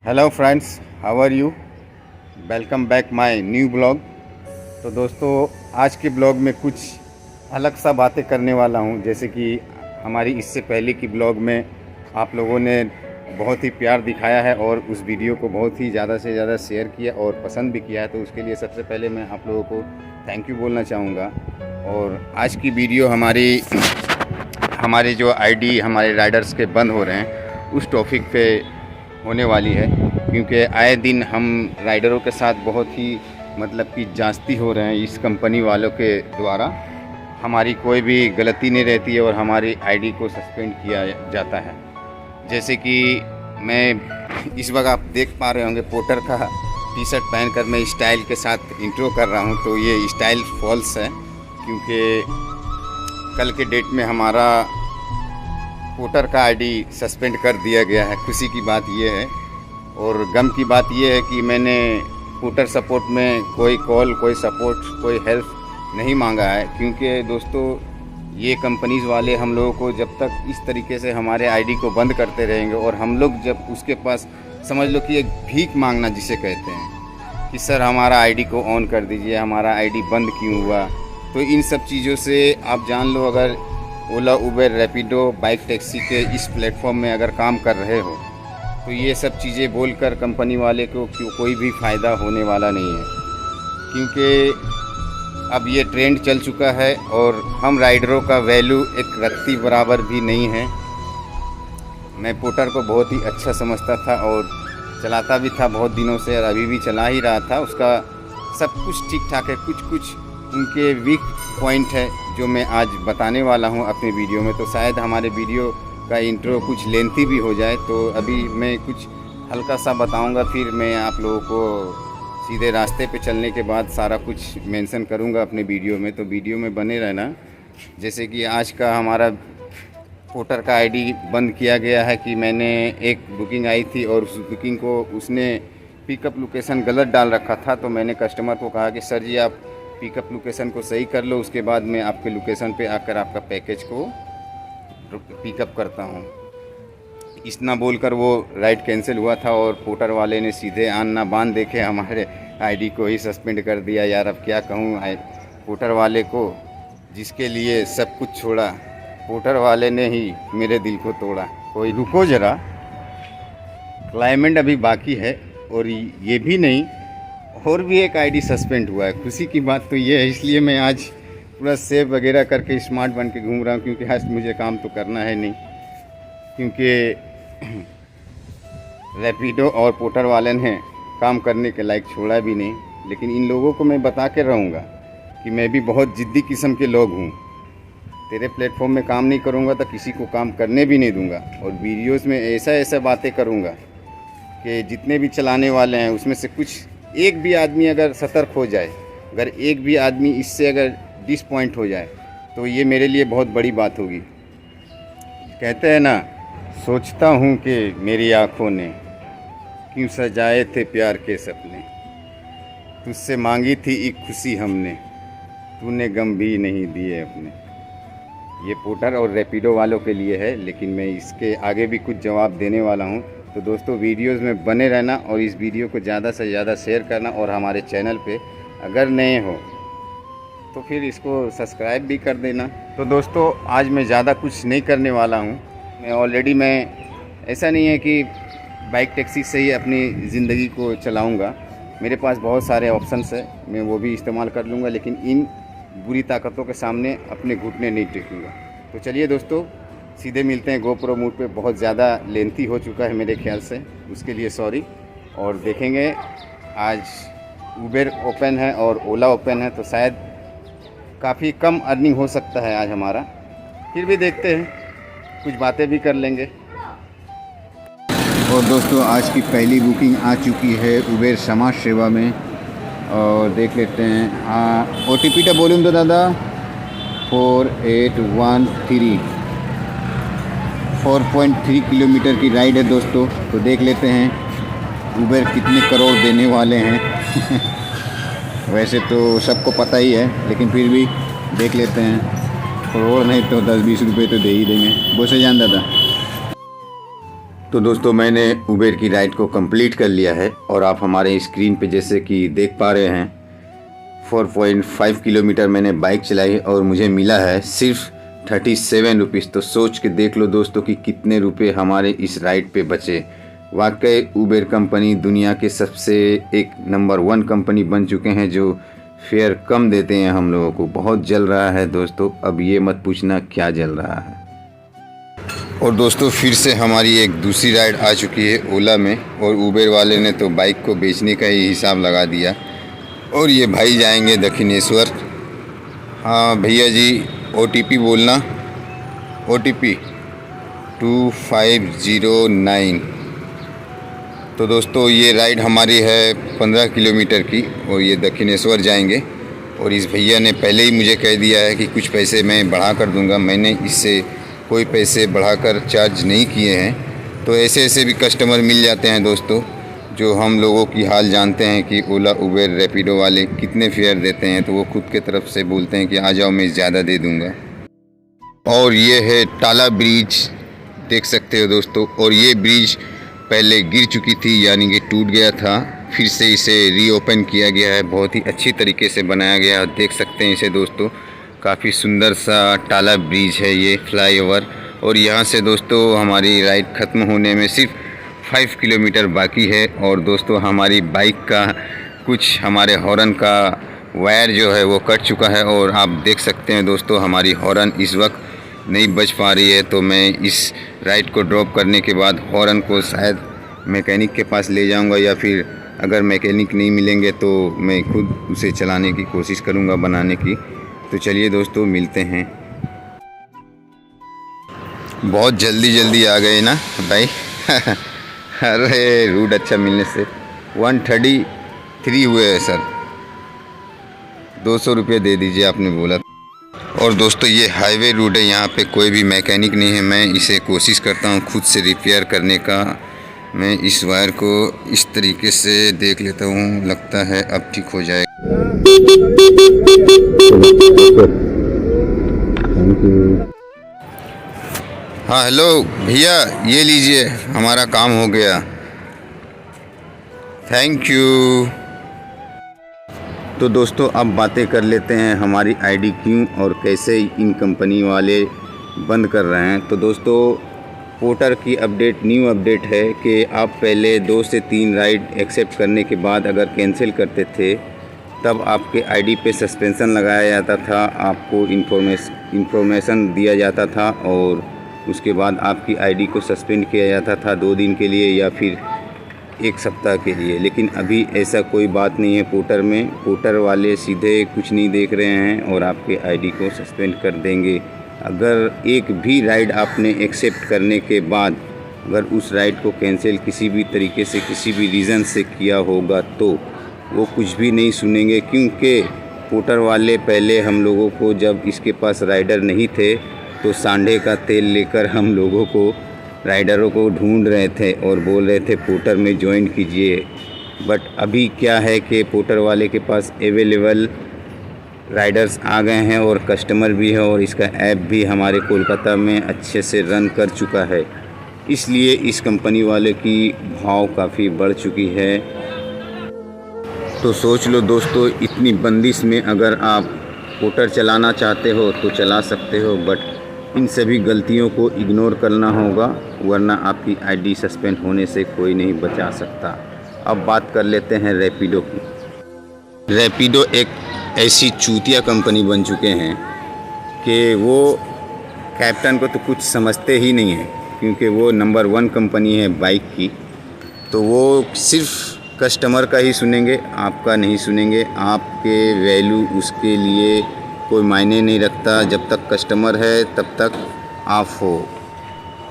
Hello friends, how are you? Welcome back my new blog. तो दोस्तों, आज के ब्लॉग में कुछ अलग सा बातें करने वाला हूं। जैसे कि हमारी इससे पहले की ब्लॉग में आप लोगों ने बहुत ही प्यार दिखाया है और उस वीडियो को बहुत ही ज़्यादा से ज़्यादा शेयर किया और पसंद भी किया है। तो उसके लिए सबसे पहले मैं आप लोगों को थैंक यू बोलना चाहूँगा। और आज की वीडियो हमारी जो आईडी हमारे राइडर्स के बंद हो रहे हैं उस टॉपिक पे होने वाली है, क्योंकि आए दिन हम राइडरों के साथ बहुत ही कि जास्ती हो रहे हैं इस कंपनी वालों के द्वारा। हमारी कोई भी गलती नहीं रहती है और हमारी आईडी को सस्पेंड किया जाता है। जैसे कि मैं इस वक्त आप देख पा रहे होंगे, पोर्टर का टी शर्ट पहनकर मैं स्टाइल के साथ इंट्रो कर रहा हूं। तो ये स्टाइल फॉल्स है, क्योंकि कल के डेट में हमारा पोर्टर का आईडी सस्पेंड कर दिया गया है। खुशी की बात यह है और गम की बात यह है कि मैंने पोर्टर सपोर्ट में कोई कॉल, कोई सपोर्ट, कोई हेल्प नहीं मांगा है। क्योंकि दोस्तों, ये कंपनीज़ वाले हम लोगों को जब तक इस तरीके से हमारे आईडी को बंद करते रहेंगे और हम लोग जब उसके पास समझ लो कि एक भीख मांगना जिसे कहते हैं कि सर हमारा आईडी को ऑन कर दीजिए, हमारा आईडी बंद क्यों हुआ, तो इन सब चीज़ों से आप जान लो, अगर ओला, उबर, रैपिडो, बाइक टैक्सी के इस प्लेटफॉर्म में अगर काम कर रहे हो तो ये सब चीज़ें बोलकर कंपनी वाले को कोई भी फ़ायदा होने वाला नहीं है। क्योंकि अब ये ट्रेंड चल चुका है और हम राइडरों का वैल्यू एक रत्ती बराबर भी नहीं है। मैं पोर्टर को बहुत ही अच्छा समझता था और चलाता भी था बहुत दिनों से और अभी भी चला ही रहा था। उसका सब कुछ ठीक ठाक है। कुछ उनके वीक पॉइंट है जो मैं आज बताने वाला हूं अपने वीडियो में। तो शायद हमारे वीडियो का इंट्रो कुछ लेंथी भी हो जाए, तो अभी मैं कुछ हल्का सा बताऊंगा, फिर मैं आप लोगों को सीधे रास्ते पे चलने के बाद सारा कुछ मेंशन करूंगा अपने वीडियो में। तो वीडियो में बने रहना। जैसे कि आज का हमारा पोर्टर का आईडी बंद किया गया है कि मैंने एक बुकिंग आई थी और उस बुकिंग को उसने पिकअप लोकेशन गलत डाल रखा था। तो मैंने कस्टमर को कहा कि सर जी आप पिकअप लोकेशन को सही कर लो, उसके बाद मैं आपके लोकेशन पे आकर आपका पैकेज को पिकअप करता हूँ। इतना बोलकर वो राइड कैंसिल हुआ था और पोर्टर वाले ने सीधे आन ना बान देखे हमारे आईडी को ही सस्पेंड कर दिया। यार अब क्या कहूँ पोर्टर वाले को, जिसके लिए सब कुछ छोड़ा, पोर्टर वाले ने ही मेरे दिल को तोड़ा। कोई रुको ज़रा, क्लाइमेट अभी बाकी है और ये भी नहीं, और भी एक आईडी सस्पेंड हुआ है। खुशी की बात तो ये है, इसलिए मैं आज पूरा सेव वगैरह करके स्मार्ट बन के घूम रहा हूँ, क्योंकि आज मुझे काम तो करना है नहीं। क्योंकि रैपिडो और पोर्टर वाले ने काम करने के लायक छोड़ा भी नहीं। लेकिन इन लोगों को मैं बता के रहूँगा कि मैं भी बहुत ज़िद्दी किस्म के लोग हूँ। तेरे प्लेटफॉर्म में काम नहीं करूँगा तो किसी को काम करने भी नहीं दूँगा। और वीडियोज़ में ऐसा बातें करूँगा कि जितने भी चलाने वाले हैं उसमें से कुछ एक भी आदमी अगर सतर्क हो जाए, अगर एक भी आदमी इससे अगर डिसपॉइंट हो जाए, तो ये मेरे लिए बहुत बड़ी बात होगी। कहते हैं ना, सोचता हूँ कि मेरी आँखों ने क्यों सजाए थे प्यार के सपने, तुझसे मांगी थी एक खुशी हमने, तूने गम भी नहीं दिए अपने। ये पोर्टर और रैपिडो वालों के लिए है, लेकिन मैं इसके आगे भी कुछ जवाब देने वाला हूँ। तो दोस्तों, वीडियोज़ में बने रहना और इस वीडियो को ज़्यादा से ज़्यादा शेयर करना। और हमारे चैनल पे अगर नए हो तो फिर इसको सब्सक्राइब भी कर देना। तो दोस्तों, आज मैं ज़्यादा कुछ नहीं करने वाला हूँ। मैं ऐसा नहीं है कि बाइक टैक्सी से ही अपनी ज़िंदगी को चलाऊँगा। मेरे पास बहुत सारे ऑप्शंस है, मैं वो भी इस्तेमाल कर लूँगा, लेकिन इन बुरी ताकतों के सामने अपने घुटने नहीं टेकूँगा। तो चलिए दोस्तों, सीधे मिलते हैं गोप्रो मूड पे। बहुत ज़्यादा लेंथी हो चुका है मेरे ख्याल से, उसके लिए सॉरी। और देखेंगे, आज उबर ओपन है और ओला ओपन है, तो शायद काफ़ी कम अर्निंग हो सकता है आज हमारा। फिर भी देखते हैं, कुछ बातें भी कर लेंगे। और दोस्तों, आज की पहली बुकिंग आ चुकी है उबर समाज सेवा में, और देख लेते हैं। हाँ, OTP टा बोलूँ तो दादा 4813, 4.3 किलोमीटर की राइड है दोस्तों। तो देख लेते हैं उबर कितने करोड़ देने वाले हैं। वैसे तो सबको पता ही है, लेकिन फिर भी देख लेते हैं। करोड़ नहीं तो 10-20 रुपये तो दे ही देंगे। बोसे जान दादा। तो दोस्तों मैंने उबेर की राइड को कंप्लीट कर लिया है और आप हमारे स्क्रीन पे जैसे कि देख पा रहे हैं 4.5 किलोमीटर मैंने बाइक चलाई और मुझे मिला है सिर्फ 37 रुपीज़। तो सोच के देख लो दोस्तों कि कितने रुपए हमारे इस राइड पे बचे। वाकई उबेर कंपनी दुनिया के सबसे एक नंबर 1 कंपनी बन चुके हैं जो फेयर कम देते हैं हम लोगों को। बहुत जल रहा है दोस्तों, अब ये मत पूछना क्या जल रहा है। और दोस्तों फिर से हमारी एक दूसरी राइड आ चुकी है ओला में, और उबेर वाले ने तो बाइक को बेचने का ही हिसाब लगा दिया। और ये भाई जाएंगे दक्षिणेश्वर। हाँ भैया जी, OTP बोलना, OTP 2509। तो दोस्तों ये राइड हमारी है 15 किलोमीटर की और ये दक्षिणेश्वर जाएंगे। और इस भैया ने पहले ही मुझे कह दिया है कि कुछ पैसे मैं बढ़ा कर दूंगा। मैंने इससे कोई पैसे बढ़ाकर चार्ज नहीं किए हैं। तो ऐसे ऐसे भी कस्टमर मिल जाते हैं दोस्तों, जो हम लोगों की हाल जानते हैं कि ओला उबेर रैपिडो वाले कितने फेयर देते हैं, तो वो खुद के तरफ से बोलते हैं कि आ जाओ मैं ज़्यादा दे दूंगा। और ये है टाला ब्रिज, देख सकते हो दोस्तों। और ये ब्रिज पहले गिर चुकी थी, यानी कि टूट गया था, फिर से इसे रीओपन किया गया है। बहुत ही अच्छी तरीके से बनाया गया है, देख सकते हैं इसे दोस्तों। काफ़ी सुंदर सा टाला ब्रिज है ये फ्लाईओवर। और यहाँ से दोस्तों हमारी राइड ख़त्म होने में सिर्फ 5 किलोमीटर बाकी है। और दोस्तों हमारी बाइक का कुछ हमारे हॉर्न का वायर जो है वो कट चुका है, और आप देख सकते हैं दोस्तों हमारी हॉर्न इस वक्त नहीं बज पा रही है। तो मैं इस राइड को ड्रॉप करने के बाद हॉर्न को शायद मैकेनिक के पास ले जाऊंगा, या फिर अगर मैकेनिक नहीं मिलेंगे तो मैं खुद उसे चलाने की कोशिश करूंगा, बनाने की। तो चलिए दोस्तों मिलते हैं। बहुत जल्दी आ गए ना भाई। अरे रूट अच्छा मिलने से 133 हुए हैं सर। 200 रुपये दे दीजिए आपने बोला। और दोस्तों ये हाईवे रूट है, यहाँ पे कोई भी मैकेनिक नहीं है। मैं इसे कोशिश करता हूँ खुद से रिपेयर करने का। मैं इस वायर को इस तरीके से देख लेता हूँ, लगता है अब ठीक हो जाएगा। हाँ हेलो भैया, ये लीजिए हमारा काम हो गया, थैंक यू। तो दोस्तों अब बातें कर लेते हैं हमारी आईडी क्यों और कैसे इन कंपनी वाले बंद कर रहे हैं। तो दोस्तों पोर्टर की अपडेट, न्यू अपडेट है कि आप पहले 2 से 3 राइड एक्सेप्ट करने के बाद अगर कैंसिल करते थे तब आपके आईडी पे सस्पेंशन लगाया जाता था, आपको इन्फॉर्मेशन दिया जाता था, और उसके बाद आपकी आईडी को सस्पेंड किया जाता था 2 दिन के लिए या फिर 1 सप्ताह के लिए। लेकिन अभी ऐसा कोई बात नहीं है पोर्टर में। पोर्टर वाले सीधे कुछ नहीं देख रहे हैं और आपके आईडी को सस्पेंड कर देंगे। अगर एक भी राइड आपने एक्सेप्ट करने के बाद अगर उस राइड को कैंसिल किसी भी तरीके से, किसी भी रीज़न से किया होगा तो वो कुछ भी नहीं सुनेंगे, क्योंकि पोर्टर वाले पहले हम लोगों को, जब इसके पास राइडर नहीं थे तो सांडे का तेल लेकर हम लोगों को, राइडरों को ढूंढ रहे थे और बोल रहे थे पोर्टर में ज्वाइन कीजिए। बट अभी क्या है कि पोर्टर वाले के पास अवेलेबल राइडर्स आ गए हैं और कस्टमर भी है, और इसका ऐप भी हमारे कोलकाता में अच्छे से रन कर चुका है। इसलिए इस कंपनी वाले की भाव काफ़ी बढ़ चुकी है। तो सोच लो दोस्तों, इतनी बंदिश में अगर आप पोर्टर चलाना चाहते हो तो चला सकते हो, बट इन सभी गलतियों को इग्नोर करना होगा, वरना आपकी आईडी सस्पेंड होने से कोई नहीं बचा सकता। अब बात कर लेते हैं रैपिडो की। रैपिडो एक ऐसी चूतिया कंपनी बन चुके हैं कि वो कैप्टन को तो कुछ समझते ही नहीं है, क्योंकि वो नंबर 1 कंपनी है बाइक की। तो वो सिर्फ कस्टमर का ही सुनेंगे, आपका नहीं सुनेंगे। आपके वैल्यू उसके लिए कोई मायने नहीं रखता, जब तक कस्टमर है तब तक आप हो।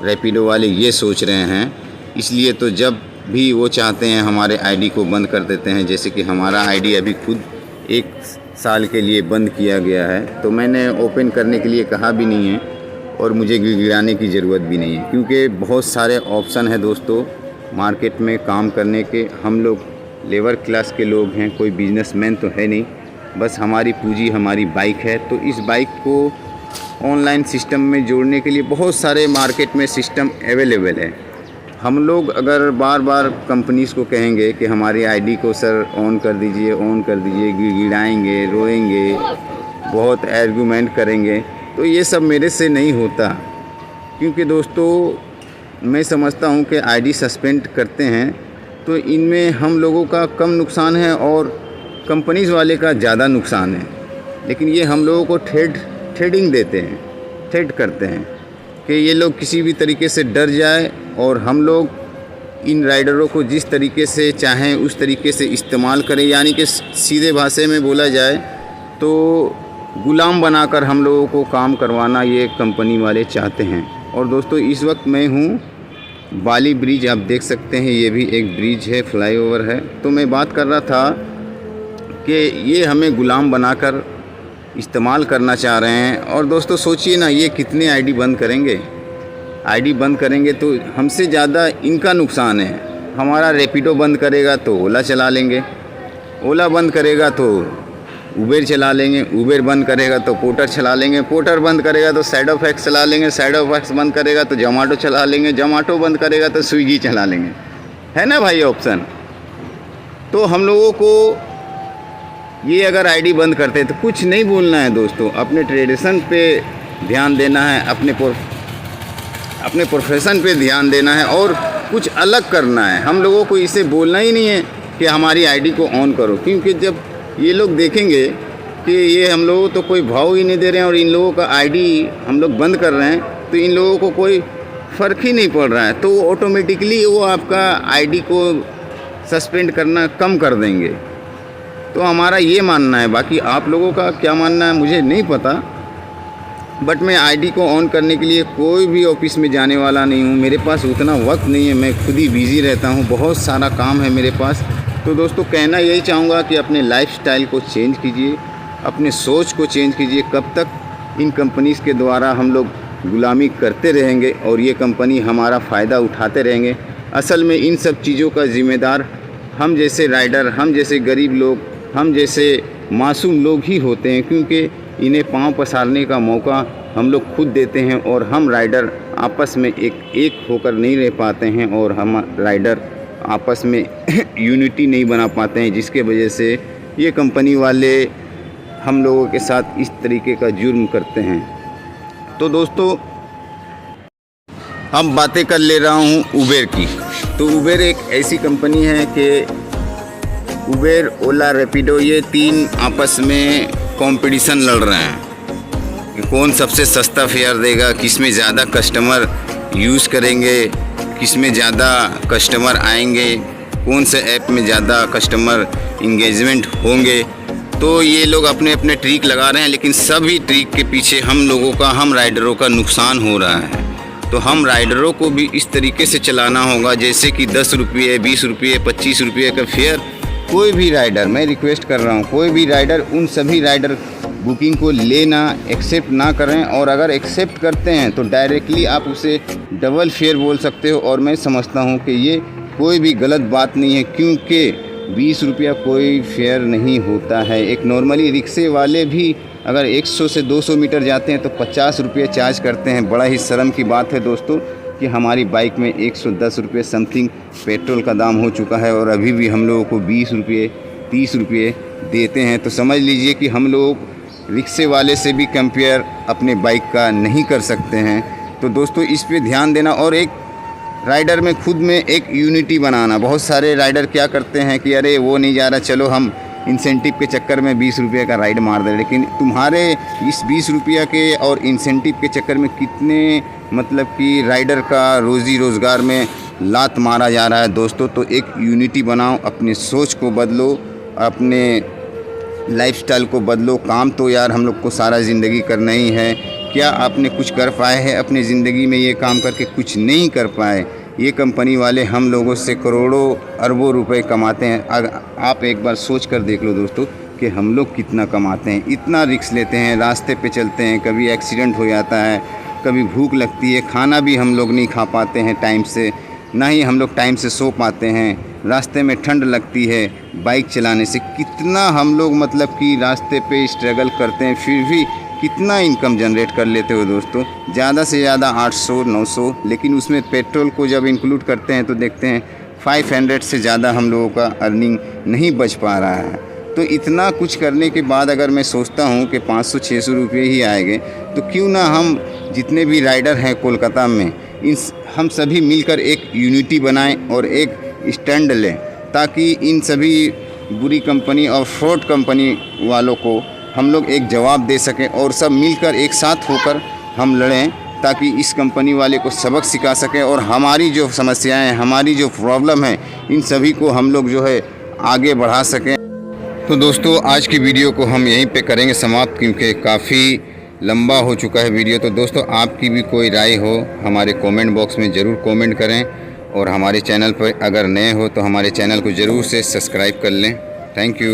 रैपिडो वाले ये सोच रहे हैं, इसलिए तो जब भी वो चाहते हैं हमारे आईडी को बंद कर देते हैं। जैसे कि हमारा आईडी अभी खुद 1 साल के लिए बंद किया गया है, तो मैंने ओपन करने के लिए कहा भी नहीं है और मुझे गिड़गिड़ाने की ज़रूरत भी नहीं है, क्योंकि बहुत सारे ऑप्शन है दोस्तों मार्केट में काम करने के। हम लोग लेबर क्लास के लोग हैं, कोई बिजनेसमैन तो है नहीं, बस हमारी पूंजी हमारी बाइक है। तो इस बाइक को ऑनलाइन सिस्टम में जोड़ने के लिए बहुत सारे मार्केट में सिस्टम अवेलेबल है। हम लोग अगर बार बार कंपनीज़ को कहेंगे कि हमारी आईडी को सर ऑन कर दीजिए, ऑन कर दीजिए, गिड़गिड़ाएंगे, रोएंगे, बहुत आर्गूमेंट करेंगे, तो ये सब मेरे से नहीं होता। क्योंकि दोस्तों मैं समझता हूँ कि आईडी सस्पेंड करते हैं तो इनमें हम लोगों का कम नुकसान है और कंपनीज़ वाले का ज़्यादा नुकसान है। लेकिन ये हम लोगों को थ्रेडिंग देते हैं, थ्रेड करते हैं कि ये लोग किसी भी तरीके से डर जाए और हम लोग इन राइडरों को जिस तरीके से चाहें उस तरीके से इस्तेमाल करें। यानी कि सीधे भाषा में बोला जाए तो गुलाम बनाकर हम लोगों को काम करवाना ये कंपनी वाले चाहते हैं। और दोस्तों इस वक्त मैं हूँ बाली ब्रिज, आप देख सकते हैं ये भी एक ब्रिज है, फ्लाईओवर है। तो मैं बात कर रहा था कि ये हमें गुलाम बनाकर इस्तेमाल करना चाह रहे हैं। और दोस्तों सोचिए ना, ये कितने आईडी बंद करेंगे, आईडी बंद करेंगे तो हमसे ज़्यादा इनका नुकसान है। हमारा रैपिडो बंद करेगा तो ओला चला लेंगे, ओला बंद करेगा तो उबेर चला लेंगे, उबेर बंद करेगा तो पोर्टर चला लेंगे, पोर्टर बंद करेगा तो शैडोफैक्स चला लेंगे, शैडोफैक्स बंद करेगा तो जोमाटो चला लेंगे, जोमाटो बंद करेगा तो स्विगी चला लेंगे। है ना भाई ऑप्शन। तो हम लोगों को ये अगर आईडी बंद करते हैं तो कुछ नहीं बोलना है दोस्तों, अपने ट्रेडिशन पे ध्यान देना है, अपने प्रोफेशन पे ध्यान देना है और कुछ अलग करना है। हम लोगों को इसे बोलना ही नहीं है कि हमारी आईडी को ऑन करो। क्योंकि जब ये लोग देखेंगे कि ये हम लोगों तो कोई भाव ही नहीं दे रहे हैं और इन लोगों का आईडी हम लोग बंद कर रहे हैं, तो इन लोगों को कोई फ़र्क ही नहीं पड़ रहा है, तो ऑटोमेटिकली वो आपका आईडी को सस्पेंड करना कम कर देंगे। तो हमारा ये मानना है, बाकी आप लोगों का क्या मानना है मुझे नहीं पता। बट मैं आईडी को ऑन करने के लिए कोई भी ऑफिस में जाने वाला नहीं हूँ, मेरे पास उतना वक्त नहीं है, मैं खुद ही बिज़ी रहता हूँ, बहुत सारा काम है मेरे पास। तो दोस्तों कहना यही चाहूँगा कि अपने लाइफस्टाइल को चेंज कीजिए, अपने सोच को चेंज कीजिए। कब तक इन कंपनीज़ के द्वारा हम लोग गुलामी करते रहेंगे और ये कंपनी हमारा फ़ायदा उठाते रहेंगे। असल में इन सब चीज़ों का ज़िम्मेदार हम जैसे राइडर, हम जैसे गरीब लोग, हम जैसे मासूम लोग ही होते हैं। क्योंकि इन्हें पाँव पसारने का मौका हम लोग खुद देते हैं और हम राइडर आपस में एक होकर नहीं रह पाते हैं और हम राइडर आपस में यूनिटी नहीं बना पाते हैं, जिसके वजह से ये कंपनी वाले हम लोगों के साथ इस तरीके का जुर्म करते हैं। तो दोस्तों हम बातें कर ले रहा हूँ उबेर की। तो उबेर एक ऐसी कंपनी है कि उबेर, ओला, रैपिडो ये तीन आपस में कंपटीशन लड़ रहे हैं कि कौन सबसे सस्ता फेयर देगा, किस में ज़्यादा कस्टमर यूज़ करेंगे, किस में ज़्यादा कस्टमर आएंगे, कौन से ऐप में ज़्यादा कस्टमर इंगेजमेंट होंगे। तो ये लोग अपने अपने ट्रिक लगा रहे हैं, लेकिन सभी ट्रिक के पीछे हम लोगों का, हम राइडरों का नुकसान हो रहा है। तो हम राइडरों को भी इस तरीके से चलाना होगा जैसे कि 10 रुपये, 20 रुपये, 25 रुपये का फेयर। कोई भी राइडर, मैं रिक्वेस्ट कर रहा हूँ, कोई भी राइडर, उन सभी राइडर बुकिंग को लेना एक्सेप्ट ना करें। और अगर एक्सेप्ट करते हैं तो डायरेक्टली आप उसे डबल फेयर बोल सकते हो। और मैं समझता हूँ कि ये कोई भी गलत बात नहीं है, क्योंकि 20 रुपया कोई फेयर नहीं होता है। एक नॉर्मली रिक्शे वाले भी अगर 100 से 200 मीटर जाते हैं तो 50 रुपये चार्ज करते हैं। बड़ा ही शर्म की बात है दोस्तों कि हमारी बाइक में 110 रुपये समथिंग पेट्रोल का दाम हो चुका है और अभी भी हम लोगों को 20 रुपये, 30 रुपये देते हैं। तो समझ लीजिए कि हम लोग रिक्शे वाले से भी कंपेयर अपने बाइक का नहीं कर सकते हैं। तो दोस्तों इस पे ध्यान देना और एक राइडर में खुद में एक यूनिटी बनाना। बहुत सारे राइडर क्या करते हैं कि अरे वो नहीं जा रहा, चलो हम इंसेंटिव के चक्कर में 20 रुपये का राइड मार दें। लेकिन तुम्हारे इस 20 रुपये के और इंसेंटिव के चक्कर में कितने मतलब कि राइडर का रोज़ी रोज़गार में लात मारा जा रहा है दोस्तों। तो एक यूनिटी बनाओ, अपनी सोच को बदलो, अपने लाइफस्टाइल को बदलो। काम तो यार हम लोग को सारा ज़िंदगी करना ही है। क्या आपने कुछ कर पाए हैं अपनी ज़िंदगी में? ये काम करके कुछ नहीं कर पाए। ये कंपनी वाले हम लोगों से करोड़ों अरबों रुपए कमाते हैं। अगर आप एक बार सोच कर देख लो दोस्तों कि हम लोग कितना कमाते हैं। इतना रिस्क लेते हैं, रास्ते पे चलते हैं, कभी एक्सीडेंट हो जाता है, कभी भूख लगती है, खाना भी हम लोग नहीं खा पाते हैं टाइम से, ना ही हम लोग टाइम से सो पाते हैं, रास्ते में ठंड लगती है बाइक चलाने से। कितना हम लोग मतलब कि रास्ते पे स्ट्रगल करते हैं, फिर भी कितना इनकम जनरेट कर लेते हो दोस्तों, ज़्यादा से ज़्यादा 800-900, लेकिन उसमें पेट्रोल को जब इंक्लूड करते हैं तो देखते हैं 500 से ज़्यादा हम लोगों का अर्निंग नहीं बच पा रहा है। तो इतना कुछ करने के बाद अगर मैं सोचता हूँ कि 500-600 रुपये ही आएंगे, तो क्यों ना हम जितने भी राइडर हैं कोलकाता में, हम सभी मिलकर एक यूनिटी बनाएं और एक स्टैंड लें, ताकि इन सभी बुरी कंपनी और फ्रॉड कंपनी वालों को हम लोग एक जवाब दे सकें और सब मिलकर एक साथ होकर हम लड़ें, ताकि इस कंपनी वाले को सबक सिखा सकें और हमारी जो समस्याएं, हमारी जो प्रॉब्लम है, इन सभी को हम लोग जो है आगे बढ़ा सकें। तो दोस्तों आज की वीडियो को हम यहीं पे करेंगे समाप्त, क्योंकि काफ़ी लंबा हो चुका है वीडियो। तो दोस्तों आपकी भी कोई राय हो हमारे कमेंट बॉक्स में ज़रूर कमेंट करें, और हमारे चैनल पर अगर नए हो तो हमारे चैनल को ज़रूर से सब्सक्राइब कर लें। Thank you.